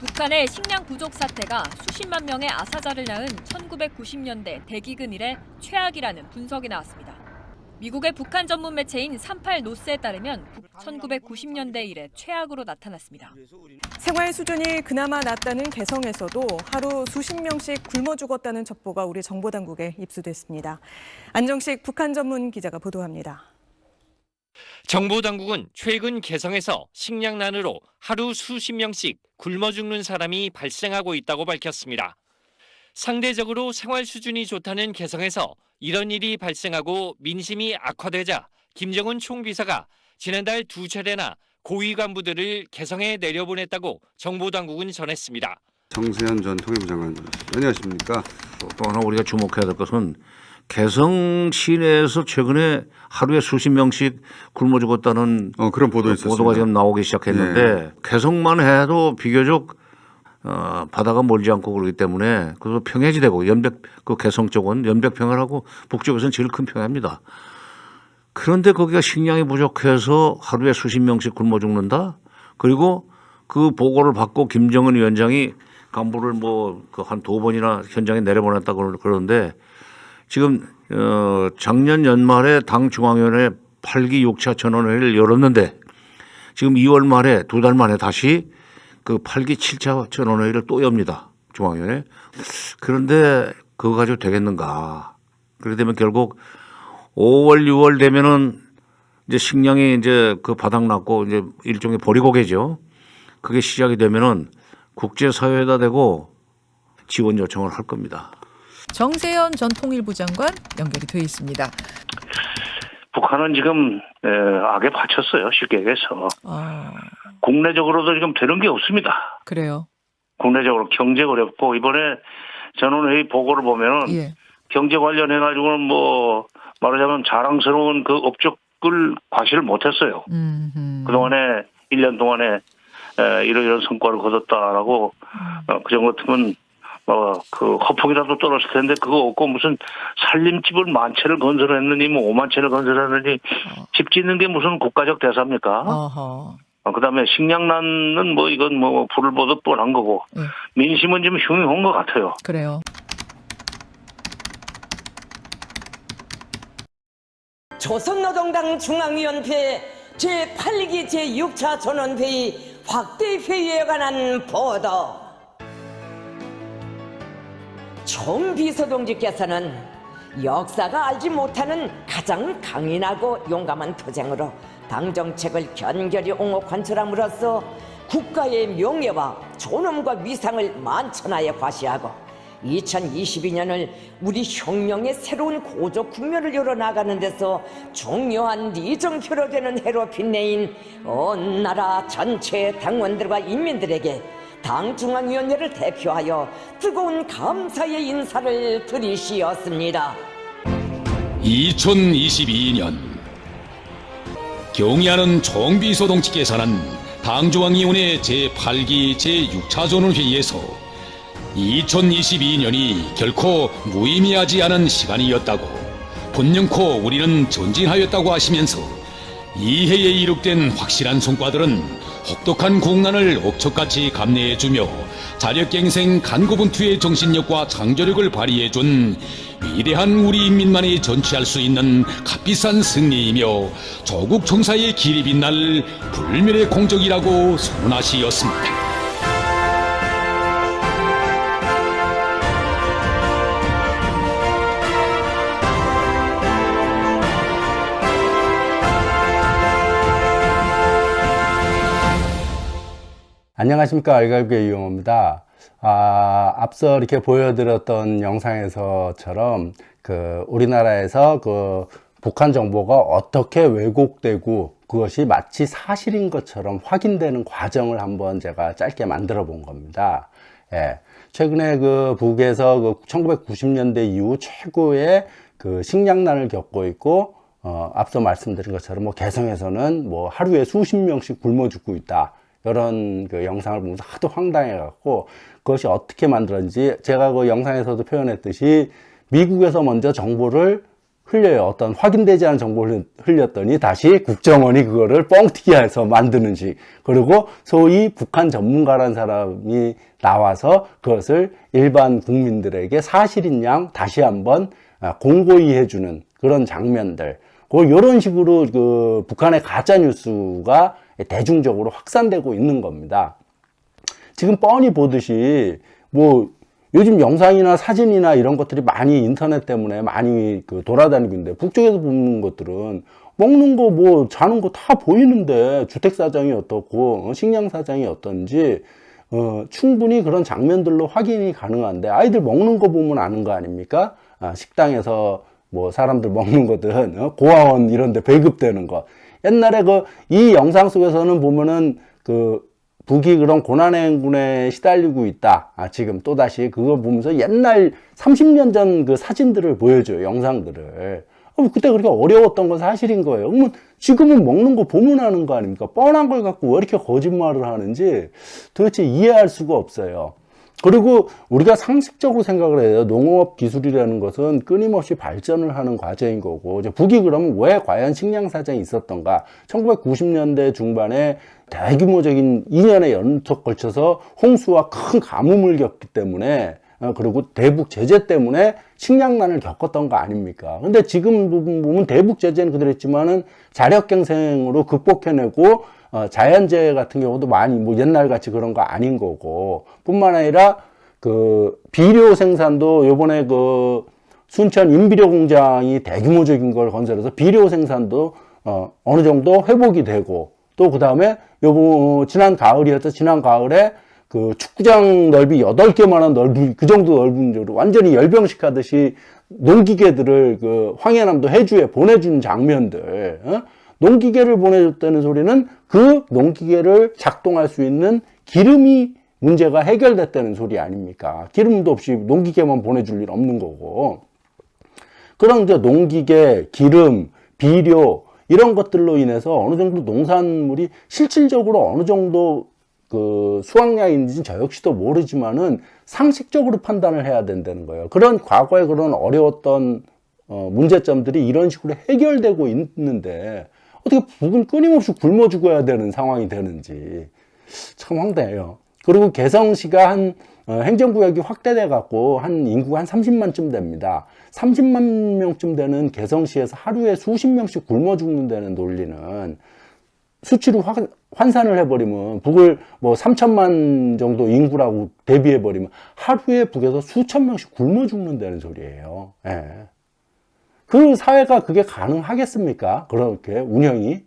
북한의 식량 부족 사태가 수십만 명의 아사자를 낳은 1990년대 대기근 이래 최악이라는 분석이 나왔습니다. 미국의 북한 전문 매체인 38노스에 따르면 1990년대 이래 최악으로 나타났습니다. 생활 수준이 그나마 낮다는 개성에서도 하루 수십 명씩 굶어 죽었다는 첩보가 우리 정보당국에 입수됐습니다. 안정식 북한 전문 기자가 보도합니다. 정보당국은 최근 개성에서 식량난으로 하루 수십 명씩 굶어 죽는 사람이 발생하고 있다고 밝혔습니다. 상대적으로 생활 수준이 좋다는 개성에서 이런 일이 발생하고 민심이 악화되자 김정은 총비서가 지난달 2차례나 고위 간부들을 개성에 내려보냈다고 정보당국은 전했습니다. 정세현 전 통일부 장관, 안녕하십니까? 또 하나 우리가 주목해야 될 것은 개성 시내에서 최근에 하루에 수십 명씩 굶어 죽었다는 그런 보도가 지금 나오기 시작했는데 네. 개성만 해도 비교적 바다가 멀지 않고 그러기 때문에 그래서 평해지되고 그 개성 쪽은 연백평화라고 북쪽에서는 제일 큰 평야입니다. 그런데 거기가 식량이 부족해서 하루에 수십 명씩 굶어 죽는다. 그리고 그 보고를 받고 김정은 위원장이 간부를 한 2번이나 현장에 내려보냈다고 그러는데 지금 작년 연말에 당 중앙위원회 8기 6차 전원회의를 열었는데 지금 2월 말에 2달 만에 다시 그 8기 7차 전원회의를 또 엽니다. 중앙위원회. 그런데 그거 가지고 되겠는가. 그렇게 되면 결국 5월, 6월 되면은 이제 식량이 이제 그 바닥났고 이제 일종의 보리고개죠. 그게 시작이 되면은 국제사회에다 대고 지원 요청을 할 겁니다. 정세현 전 통일부 장관 연결이 돼 있습니다. 북한은 지금 악에 받쳤어요. 쉽게 얘기해서. 국내적으로도 지금 되는 게 없습니다. 그래요. 국내적으로 경제 어렵고 이번에 전원회의 보고를 보면은 경제 관련해가지고는 말하자면 자랑스러운 그 업적을 과시를 못했어요. 그동안에 1년 동안에 이런 성과를 거뒀다라고 그 정도 같으면 그 허풍이라도 떨었을 텐데 그거 없고 무슨 살림집을 10,000채를 건설했느니 50,000채를 건설했느니 집 짓는 게 무슨 국가적 대사입니까? 그다음에 식량난은 이건 불을 보듯 뻔한 거고 민심은 좀 흉흉한 것 같아요. 그래요. 조선노동당 중앙위원회 제8기 제6차 전원회의 확대 회의에 관한 보도. 총 비서동지께서는 역사가 알지 못하는 가장 강인하고 용감한 투쟁으로 당 정책을 견결히 옹호 관철함으로써 국가의 명예와 존엄과 위상을 만천하에 과시하고 2022년을 우리 혁명의 새로운 고조 국면을 열어나가는 데서 중요한 리정표로 되는 해로 빛내인 온 나라 전체 당원들과 인민들에게 당 중앙위원회를 대표하여 뜨거운 감사의 인사를 드리시었습니다. 2022년 경의하는 총비서동지께서는 당 중앙위원회 제8기 제6차 전원회의에서 2022년이 결코 무의미하지 않은 시간이었다고 분명코 우리는 전진하였다고 하시면서 이 해에 이룩된 확실한 성과들은 혹독한 국난을 억척같이 감내해주며 자력갱생 간고분투의 정신력과 창조력을 발휘해준 위대한 우리 인민만이 전취할 수 있는 값비싼 승리이며 조국 청사의 길이 빛날 불멸의 공적이라고 선언하시었습니다. 안녕하십니까. 알갈교의 이용호입니다. 앞서 이렇게 보여드렸던 영상에서처럼 우리나라에서 북한 정보가 어떻게 왜곡되고 그것이 마치 사실인 것처럼 확인되는 과정을 한번 제가 짧게 만들어 본 겁니다. 최근에 북에서 1990년대 이후 최고의 식량난을 겪고 있고, 앞서 말씀드린 것처럼 개성에서는 하루에 수십 명씩 굶어 죽고 있다. 이런 영상을 보면서 하도 황당해갖고 그것이 어떻게 만들었는지 제가 영상에서도 표현했듯이 미국에서 먼저 정보를 흘려요. 어떤 확인되지 않은 정보를 흘렸더니 다시 국정원이 그거를 뻥튀기해서 만드는 식. 그리고 소위 북한 전문가라는 사람이 나와서 그것을 일반 국민들에게 사실인 양 다시 한번 공고히 해주는 그런 장면들. 이런 식으로 그 북한의 가짜 뉴스가 대중적으로 확산되고 있는 겁니다. 지금 뻔히 보듯이 뭐 요즘 영상이나 사진이나 이런 것들이 많이 인터넷 때문에 많이 그 돌아다니고 있는데, 북쪽에서 보는 것들은 먹는 거 뭐 자는 거 다 보이는데 주택 사정이 어떻고 식량 사정이 어떤지 충분히 그런 장면들로 확인이 가능한데, 아이들 먹는 거 보면 아는 거 아닙니까? 식당에서 뭐 사람들 먹는 거든 고아원 이런 데 배급되는 거. 옛날에 이 영상 속에서는 보면은 북이 그런 고난행군에 시달리고 있다. 지금 또다시 그거 보면서 옛날 30년 전 그 사진들을 보여줘요. 영상들을. 그때 그렇게 어려웠던 건 사실인 거예요. 그러면 지금은 먹는 거 보면 하는 거 아닙니까? 뻔한 걸 갖고 왜 이렇게 거짓말을 하는지 도대체 이해할 수가 없어요. 그리고 우리가 상식적으로 생각을 해요. 농업 기술이라는 것은 끊임없이 발전을 하는 과정인 거고, 북이 그러면 왜 과연 식량 사정이 있었던가? 1990년대 중반에 대규모적인 2년의 연속 걸쳐서 홍수와 큰 가뭄을 겪기 때문에, 그리고 대북 제재 때문에 식량난을 겪었던 거 아닙니까? 근데 지금 보면 대북 제재는 그대로 했지만은 자력갱생으로 극복해내고, 자연재해 같은 경우도 많이 뭐 옛날 같이 그런 거 아닌 거고, 뿐만 아니라 비료 생산도 요번에 순천 인비료 공장이 대규모적인 걸 건설해서 비료 생산도 어느 정도 회복이 되고, 또 그 다음에 지난 가을이었죠. 지난 가을에 축구장 넓이 8개만한 넓이, 그 정도 넓은 정도 완전히 열병식 하듯이 농기계들을 황해남도 해주에 보내준 장면들, 농기계를 보내줬다는 소리는 그 농기계를 작동할 수 있는 기름이 문제가 해결됐다는 소리 아닙니까? 기름도 없이 농기계만 보내줄 일 없는 거고. 그런 농기계, 기름, 비료 이런 것들로 인해서 어느 정도 농산물이 실질적으로 어느 정도 수확량인지는 저 역시도 모르지만은 상식적으로 판단을 해야 된다는 거예요. 그런 과거에 그런 어려웠던 문제점들이 이런 식으로 해결되고 있는데 어떻게 북은 끊임없이 굶어 죽어야 되는 상황이 되는지 참 황당해요. 그리고 개성시가 행정구역이 확대돼 갖고 인구가 한 30만쯤 됩니다. 30만 명쯤 되는 개성시에서 하루에 수십 명씩 굶어 죽는다는 논리는 수치로 환산을 해버리면, 북을 뭐 3천만 정도 인구라고 대비해버리면 하루에 북에서 수천 명씩 굶어 죽는다는 소리예요. 예. 그 사회가 그게 가능하겠습니까? 그렇게 운영이?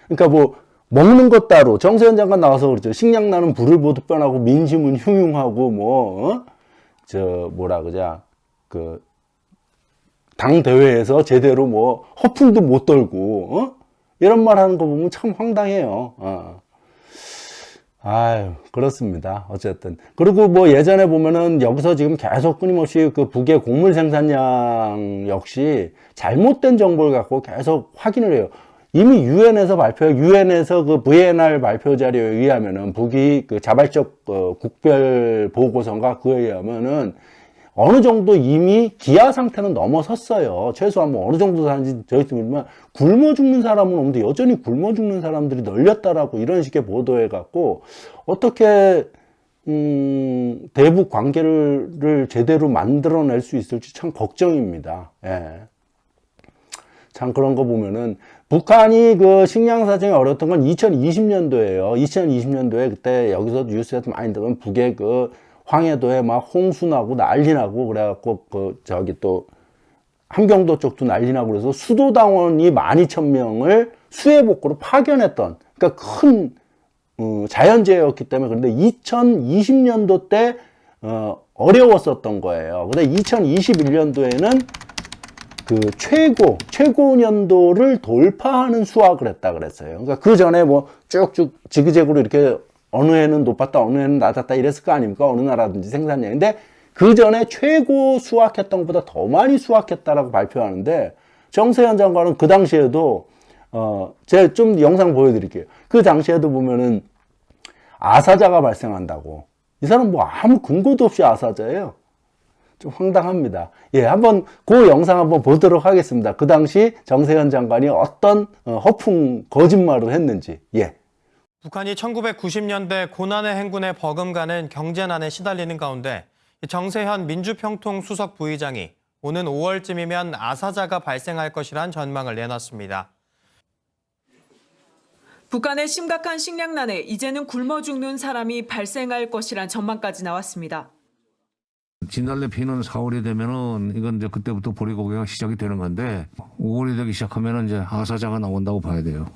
그러니까 먹는 것 따로, 정세현 장관 나와서 그러죠. 식량난은 불을 보듯 뻔하고 민심은 흉흉하고 당 대회에서 제대로 허풍도 못 떨고 이런 말 하는 거 보면 참 황당해요. 아유, 그렇습니다. 어쨌든. 그리고 예전에 보면은 여기서 지금 계속 끊임없이 북의 곡물 생산량 역시 잘못된 정보를 갖고 계속 확인을 해요. 이미 유엔에서 VNR 발표 자료에 의하면은 북이 자발적 국별 보고서인가 그에 의하면은 어느 정도 이미 기아 상태는 넘어섰어요. 최소한 어느 정도 사는지 저희들만 굶어 죽는 사람은 없는데 여전히 굶어 죽는 사람들이 널렸다라고 이런 식의 보도해 갖고 어떻게 대북 관계를 제대로 만들어낼 수 있을지 참 걱정입니다. 예. 참 그런 거 보면은 북한이 식량 사정이 어려웠던 건 2020년도예요. 2020년도에 그때 여기서 뉴스에서 많이 들으면 북의 황해도에 막 홍수 나고 난리 나고 그래갖고 또 함경도 쪽도 난리 나고 그래서 수도당원이 12,000명을 수해복구로 파견했던, 그러니까 큰 자연재해였기 때문에. 그런데 2020년도 때 어려웠었던 거예요. 근데 2021년도에는 최고 년도를 돌파하는 수확을 했다 그랬어요. 그러니까 그 전에 쭉쭉 지그재그로 이렇게 어느 해는 높았다, 어느 해는 낮았다 이랬을 거 아닙니까? 어느 나라든지 생산량인데 그 전에 최고 수확했던 것보다 더 많이 수확했다라고 발표하는데, 정세현 장관은 그 당시에도 제가 좀 영상 보여드릴게요. 그 당시에도 보면은 아사자가 발생한다고. 이 사람 아무 근거도 없이 아사자예요. 좀 황당합니다. 예, 한번 그 영상 한번 보도록 하겠습니다. 그 당시 정세현 장관이 어떤 허풍 거짓말을 했는지. 예. 북한이 1990년대 고난의 행군에 버금가는 경제난에 시달리는 가운데 정세현 민주평통 수석 부의장이 오는 5월쯤이면 아사자가 발생할 것이란 전망을 내놨습니다. 북한의 심각한 식량난에 이제는 굶어 죽는 사람이 발생할 것이란 전망까지 나왔습니다. 진달래 피는 4월이 되면은 이건 이제 그때부터 보리고개가 시작이 되는 건데 5월이 되기 시작하면은 이제 아사자가 나온다고 봐야 돼요.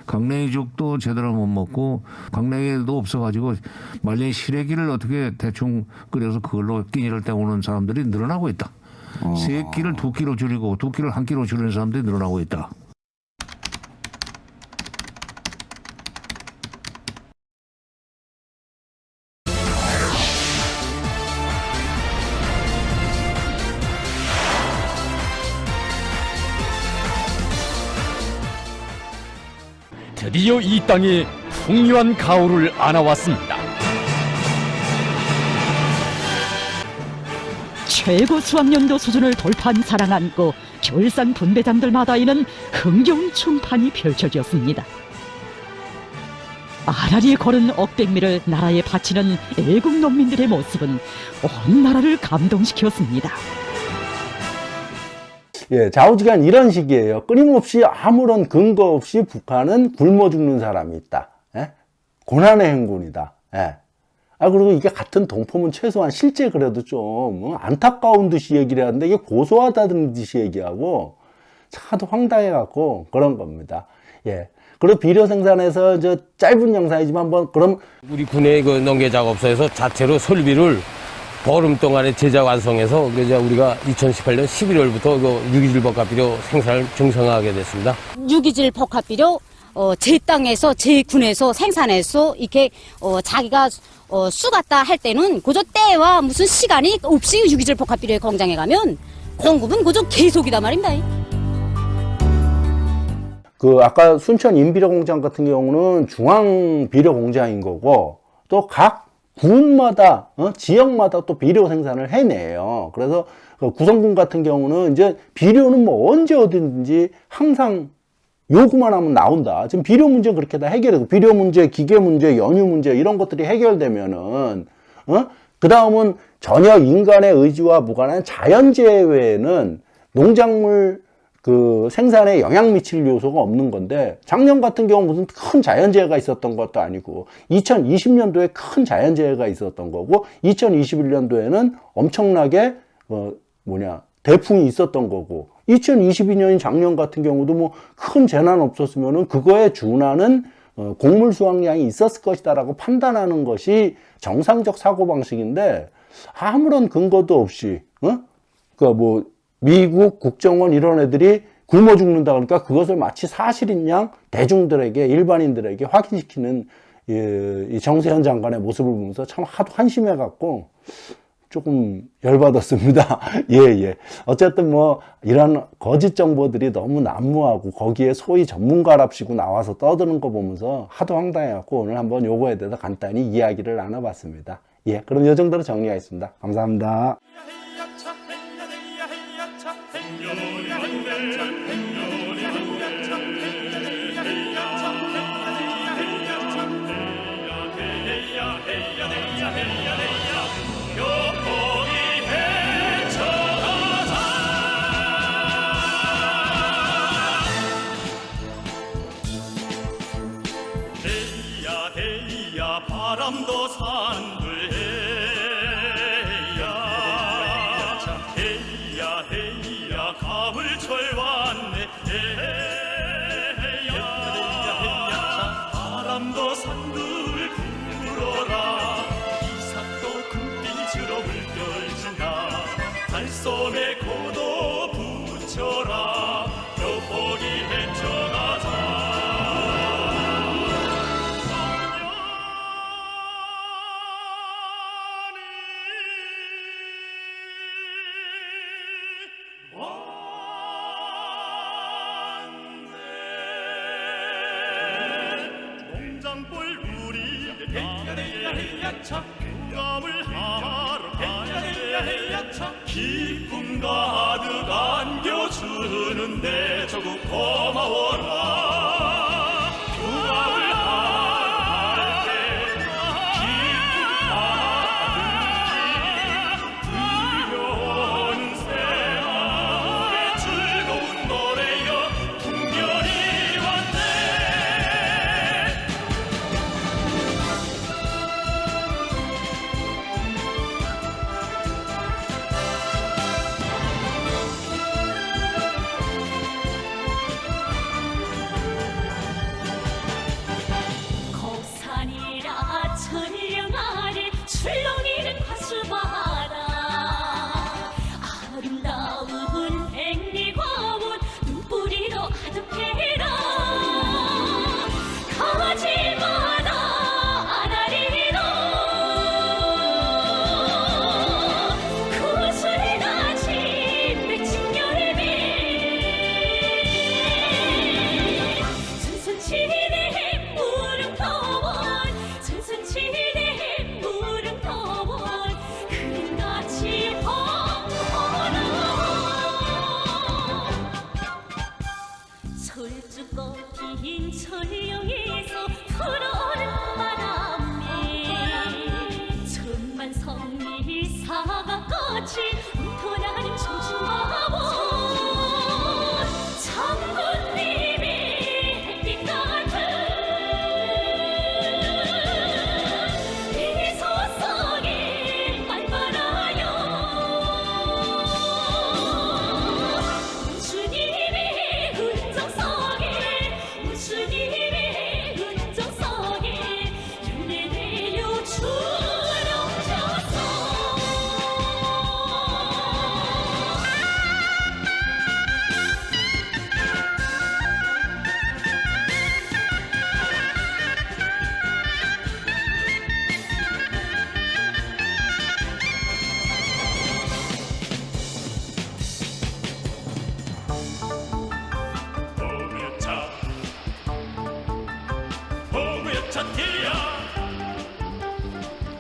강냉이죽도 제대로 못 먹고 강냉이도 없어가지고 말린 시래기를 어떻게 대충 끓여서 그걸로 끼니를 때우는 사람들이 늘어나고 있다. 3끼를 2끼로 줄이고 2끼를 1끼로 줄이는 사람들이 늘어나고 있다. 드디어 이 땅에 풍요한 가을을 안아왔습니다. 최고 수학연도 수준을 돌파한 사랑 안고 결산 분배장들마다 이는 흥겨운 춤판이 펼쳐졌습니다. 아라리에 걸은 억백미를 나라에 바치는 애국 농민들의 모습은 온 나라를 감동시켰습니다. 예, 좌우지간 이런 식이에요. 끊임없이 아무런 근거 없이 북한은 굶어 죽는 사람이 있다. 예? 고난의 행군이다. 예. 그리고 이게 같은 동포면 최소한 실제 그래도 좀 안타까운 듯이 얘기를 하는데 이게 고소하다는 듯이 얘기하고 하도 황당해갖고 그런 겁니다. 예. 그리고 비료 생산에서 저 짧은 영상이지만 한번 그럼 우리 군의 그 농계 작업소에서 자체로 설비를 보름 동안에 제작 완성해서 그래서 우리가 2018년 11월부터 그 유기질 복합비료 생산을 정상화하게 됐습니다. 유기질 복합비료 제 땅에서 제 군에서 생산해서 이렇게 자기가 수갔다 할 때는 그저 때와 무슨 시간이 없이 유기질 복합비료의 공장에 가면 공급은 그저 계속이다 말입니다. 그 아까 순천 인비료 공장 같은 경우는 중앙 비료 공장인 거고 또 각 군마다 지역마다 또 비료 생산을 해내요. 그래서 그 구성군 같은 경우는 이제 비료는 뭐 언제 어디든지 항상 요구만 하면 나온다. 지금 비료 문제 그렇게 다 해결되고 비료 문제, 기계 문제, 연유 문제 이런 것들이 해결되면은 그 다음은 전혀 인간의 의지와 무관한 자연재해 외에는 농작물 그 생산에 영향 미칠 요소가 없는 건데 작년 같은 경우 무슨 큰 자연재해가 있었던 것도 아니고 2020년도에 큰 자연재해가 있었던 거고 2021년도에는 엄청나게 대풍이 있었던 거고 2022년인 작년 같은 경우도 뭐 큰 재난 없었으면은 그거에 준하는 곡물 수확량이 있었을 것이다라고 판단하는 것이 정상적 사고방식인데 아무런 근거도 없이 그러니까 뭐 미국 국정원 이런 애들이 굶어 죽는다 그러니까 그것을 마치 사실인 양 대중들에게 일반인들에게 확인시키는 이 정세현 장관의 모습을 보면서 참 하도 한심해 갖고 조금 열받았습니다. 예. 어쨌든 뭐 이런 거짓 정보들이 너무 난무하고 거기에 소위 전문가랍시고 나와서 떠드는 거 보면서 하도 황당해 갖고 오늘 한번 요거에 대해서 간단히 이야기를 나눠봤습니다. 예, 그럼 이 정도로 정리하겠습니다. 감사합니다. 바람도 산들해야 헤이야 가을철 왔네 헤이야 바람도 산들 불어라 이삭도 금빛으로 물결친다 달솜에 고도 붙여라 벽보기 헤쳐가자 농장볼 우리 공감을 하러 가야 기쁨 가득 안겨주는데 조금 고마워라. 휴가를 할 때 기쁨 가득히 들려오는 새하늘의 즐거운 노래여 풍년이 왔네. 곡산이라 천령아래 출렁이는 과수바다 아름다운 백리과원 눈뿌리로 가득해라. 가지마다 아다리로 구슬같이 맺힌 열매 전선치대 무릉터원 전선치대 무릉터원 그림같이 험하다. 철쭉꽃 핀 철령에서 불어오는 바람에 천만성리 사과꽃이 움터나는 청춘마원 장군님의 햇빛 같은 미소 속에 말바라요. 우주님의 은정 속에 우주님의 은정 속에 열매되어 주렁져서 호구야차 티리야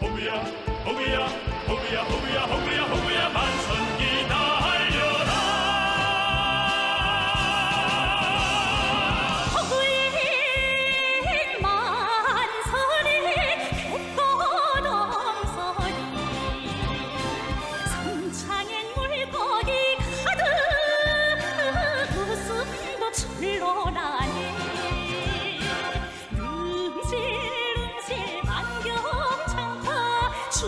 호구야 호구야 호구야 호구야 호구야 호구야 만선기 날려라. 허구인 만선이 갯꽃엄선이 성창엔 물고기 가득 웃음도 절로 나네. 름질름질 안경창파 춤